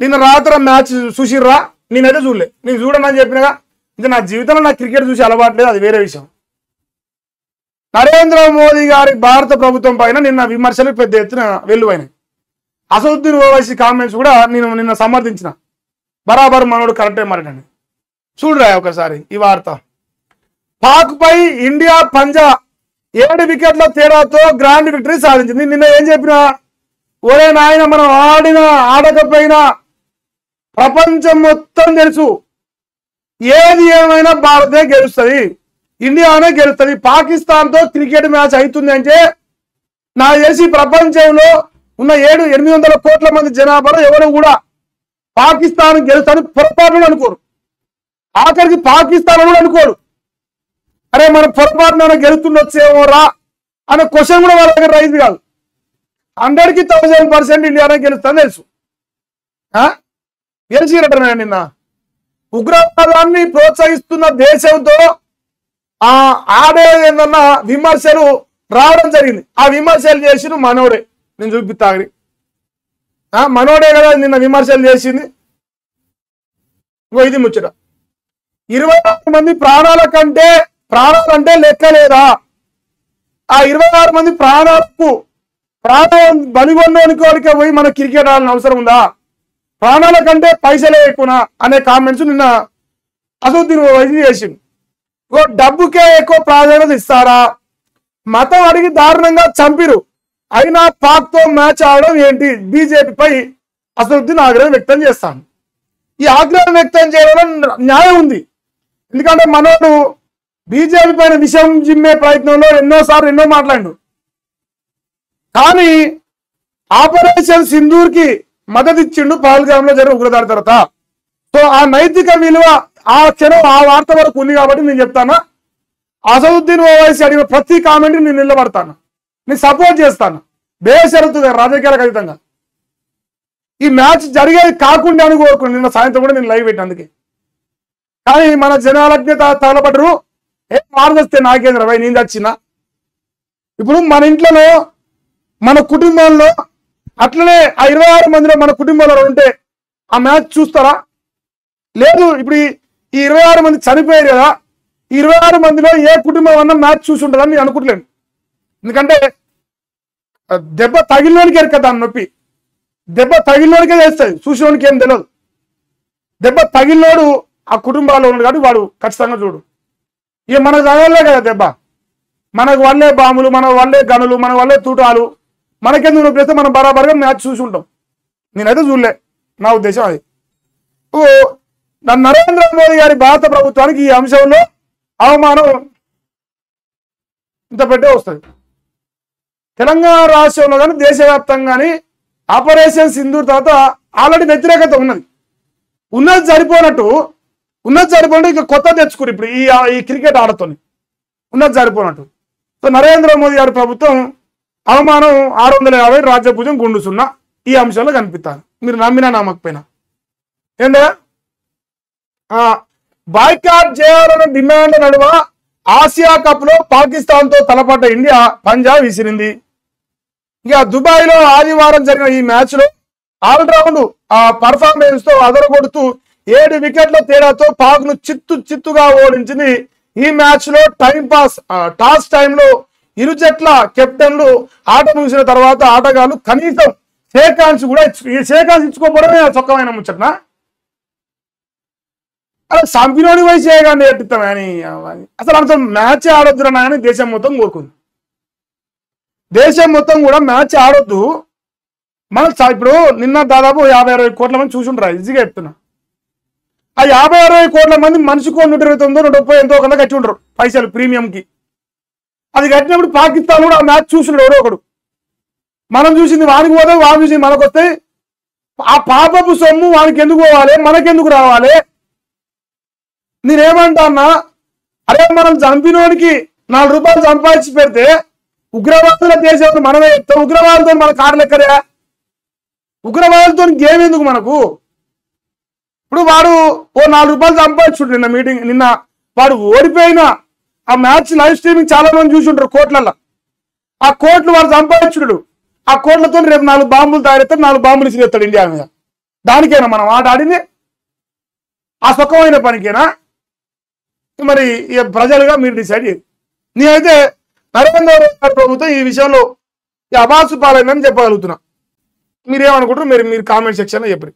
నిన్న రాత్రి మ్యాచ్ చూసిర్రా? నేనైతే చూడలే. నేను చూడను అని చెప్పినగా. ఇంకా నా జీవితంలో నాకు క్రికెట్ చూసి అలవాట్లేదు, అది వేరే విషయం. నరేంద్ర మోదీ గారి భారత ప్రభుత్వం పైన నిన్న విమర్శలు పెద్ద ఎత్తున వెల్లువైనాయి. అసదుద్దీన్ ఓవైసీ కామెంట్స్ కూడా నేను నిన్న సమర్థించిన. బరాబర్ మనోడు కరెక్టే మాట్లాడండి. చూడరా ఒకసారి ఈ వార్త. పాక్ పై ఇండియా పంజా 7 వికెట్ల తేడాతో గ్రాండ్ విక్టరీ సాధించింది. నిన్న ఏం చెప్పినా, ఒరే నాయన మనం ఆడినా ఆడకపోయినా ప్రపంచం మొత్తం తెలుసు, ఏది ఏమైనా భారతే గెలుస్తుంది, ఇండియానే గెలుస్తుంది. పాకిస్తాన్తో క్రికెట్ మ్యాచ్ అవుతుంది అంటే నాకు తెలిసి ప్రపంచంలో ఉన్న 800 కోట్ల మంది జనాభాలో ఎవరు కూడా పాకిస్తాన్ గెలుస్తాను పొరపాటును అనుకోరు. ఆఖరికి పాకిస్తాన్ కూడా అనుకోరు. అరే మనం పొరపాటున గెలుతుండొచ్చేమో రా అనే క్వశ్చన్ కూడా వాళ్ళ దగ్గర రైజ్ కాదు. 100కి 1000% ఇండియానే గెలుస్తుందని తెలుసు. గెలిచిరటనే నిన్న. ఉగ్రవాదాన్ని ప్రోత్సహిస్తున్న దేశంతో ఆడేదన్నా విమర్శలు రావడం జరిగింది. ఆ విమర్శలు చేసిన మనోడే. నేను చూపిస్తాను. మనోడే కదా నిన్న విమర్శలు చేసింది. ఇది ముచ్చట. 26 మంది ప్రాణాలంటే లెక్క లేదా? ఆ 26 మంది ప్రాణం బలిగొన్నోనికోడికి పోయి మన క్రికెట్ ఆడాలని అవసరం ఉందా? ప్రాణాల కంటే పైసలే ఎక్కువనా అనే కామెంట్స్ నిన్న అసదుద్దీన్ ఓవైసీ చేసింది. డబ్బుకే ఎక్కువ ప్రాధాన్యత ఇస్తారా? మతం అడిగి దారుణంగా చంపిరు, అయినా పాక్ తో మ్యాచ్ ఆడడం ఏంటి? బీజేపీపై అసదుద్దీన్ ఆగ్రహం వ్యక్తం చేస్తాను. ఈ ఆగ్రహం వ్యక్తం చేయడంలో న్యాయం ఉంది. ఎందుకంటే మనోడు బీజేపీ పైన విషయం జిమ్మే ప్రయత్నంలో ఎన్నో మాట్లాడు. కానీ ఆపరేషన్ సింధూర్ కి మద్దతు ఇచ్చిండు పహల్గామ్ లో జరిగిన ఉగ్రదాడి తర్వాత. సో ఆ నైతిక విలువ ఆ క్షణం ఆ వార్త వరకు ఉంది కాబట్టి నేను చెప్తాను. అసదుద్దీన్ ఓవైసీ అడిగిన ప్రతి కామెంట్ నేను నిలబడతాను, నేను సపోర్ట్ చేస్తాను బేషరతుగా, రాజకీయాలకు అతీతంగా. ఈ మ్యాచ్ జరిగేది కాకుండా అని కోరుకున్నాను. నిన్న సాయంత్రం కూడా నేను లైవ్ పెట్టాను అందుకే. కానీ మన జనాలకి తగలబడ్డరు. ఏ మార్గొస్తే నాకేంద్ర భయ్, నేను వచ్చిన. ఇప్పుడు మన ఇంట్లో మన కుటుంబంలో అట్లనే ఆ 26 మందిలో మన కుటుంబంలో ఉంటే ఆ మ్యాచ్ చూస్తారా? లేదు. ఇప్పుడు ఈ 26 మంది చనిపోయారు కదా, ఈ 26 మందిలో ఏ కుటుంబం అన్నా మ్యాచ్ చూసి ఉంటుందని నేను అనుకుంటలేను. ఎందుకంటే దెబ్బ తగిలినోనికే కదా నొప్పి. దెబ్బ తగిలినోనికే చేస్తుంది, చూసినోనికి ఏం తెలియదు. దెబ్బ తగిలినోడు ఆ కుటుంబాల్లో ఉన్నాడు కాబట్టి వాడు ఖచ్చితంగా చూడు. ఇక మనకు తగలలే కదా దెబ్బ, మనకు వల్లే బాంబులు, మన వల్లే గనులు, మన వల్లే తూటాలు, మనకెందుకు నొప్పి వేస్తే మనం బరాబర్గా మ్యాచ్ చూసి ఉంటాం. నేనైతే చూడలే, నా ఉద్దేశం అది. నరేంద్ర మోదీ గారి భారత ప్రభుత్వానికి ఈ అంశంలో అవమానం ఇంత పెట్టే వస్తుంది. తెలంగాణ రాష్ట్రంలో కానీ దేశవ్యాప్తంగా కానీ ఆపరేషన్ సింధూర్ తర్వాత ఆల్రెడీ వ్యతిరేకత ఉన్నది సరిపోనట్టు ఇక కొత్త తెచ్చుకుని ఇప్పుడు ఈ క్రికెట్ ఆడతోని ఉన్నది సరిపోనట్టు. సో నరేంద్ర మోదీ గారి ప్రభుత్వం అవమానం 650 రాజ్యభుజం గుండు 0 ఈ అంశాల్లో కనిపిస్తారు. మీరు నమ్మినా నమ్మకపోయినా ఏంటంటే బాయ్కాట్ చేయాలన్న డిమాండ్ నడుమ ఆసియా కప్ లో పాకిస్తాన్ తో తలపడ్డ ఇండియా పంజాబ్ విసిరింది. ఇక దుబాయ్ లో ఆదివారం జరిగిన ఈ మ్యాచ్ లో ఆల్రౌండ్ పర్ఫార్మెన్స్ తో అదరగొడుతూ 7 వికెట్ల తేడాతో పాక్ ను చిత్తుగా ఓడించింది. ఈ మ్యాచ్ లో టాస్ టైంలో ఇరు జట్ల కెప్టెన్లు ఆట ముగిసిన తర్వాత ఆటగాళ్లు కనీసం షేక్ హ్యాండ్స్ ఇచ్చుకోకపోవడమే చొక్కమైన ముచ్చటనా? అలా సంపినోడి వయసు చేయగానే నేర్పిస్తాం కానీ అసలు అంత మ్యాచ్ ఆడొద్దురా నాయని దేశం మొత్తం కోరుకుంది. దేశం మొత్తం కూడా మ్యాచ్ ఆడొద్దు. మనం ఇప్పుడు నిన్న దాదాపు 50-60 కోట్ల మంది చూసుంటారు. ఈజీగా చెప్తున్నా. ఆ 50-60 కోట్ల మంది మనిషికో 129-130 ఎంతో కన్నా కట్టి ఉంటారు పైసలు ప్రీమియంకి. అది కట్టినప్పుడు పాకిస్తాన్ కూడా ఆ మ్యాచ్ చూసినాడు ఎవరో ఒకడు. మనం చూసింది వానికి పోతే, వాడు చూసింది మనకు వస్తే ఆ పాపపు సొమ్ము వానికి ఎందుకు పోవాలి, మనకెందుకు రావాలి? నేనేమంటా అన్నా, అరే మనం చంపినోడికి 4 రూపాయలు సంపాదించి పెడితే ఉగ్రవాదుల దేశం మనమే చెప్తాం. ఉగ్రవాదులతో మన కార్లు ఎక్కడే? ఉగ్రవాదులతో గేమ్ ఎందుకు మనకు? ఇప్పుడు వాడు ఓ 4 రూపాయలు సంపాదించుంటాడు. నిన్న వాడు ఓడిపోయిన ఆ మ్యాచ్ లైవ్ స్ట్రీమింగ్ చాలా మంది చూసుంటారు కోట్లలో. ఆ కోట్లు వాడు సంపాదించుడు. ఆ కోట్లతో రేపు 4 బాంబులు తయారెత్తాడు, 4 బాంబులు ఇసిరేస్తాడు ఇండియా మీద. దానికేనా మనం ఆట ఆడింది? ఆ సుఖమైన పనికేనా? మరి ఇక ప్రజలుగా మీరు డిసైడ్ చేయండి. నేనైతే నరేంద్ర మోడీ గారి ప్రభుత్వం ఈ విషయంలో ఈ అబాసు పాలైందని చెప్పగలుగుతున్నా. మీరేమనుకుంటారు? మీరు కామెంట్ సెక్షన్లో చెప్పండి.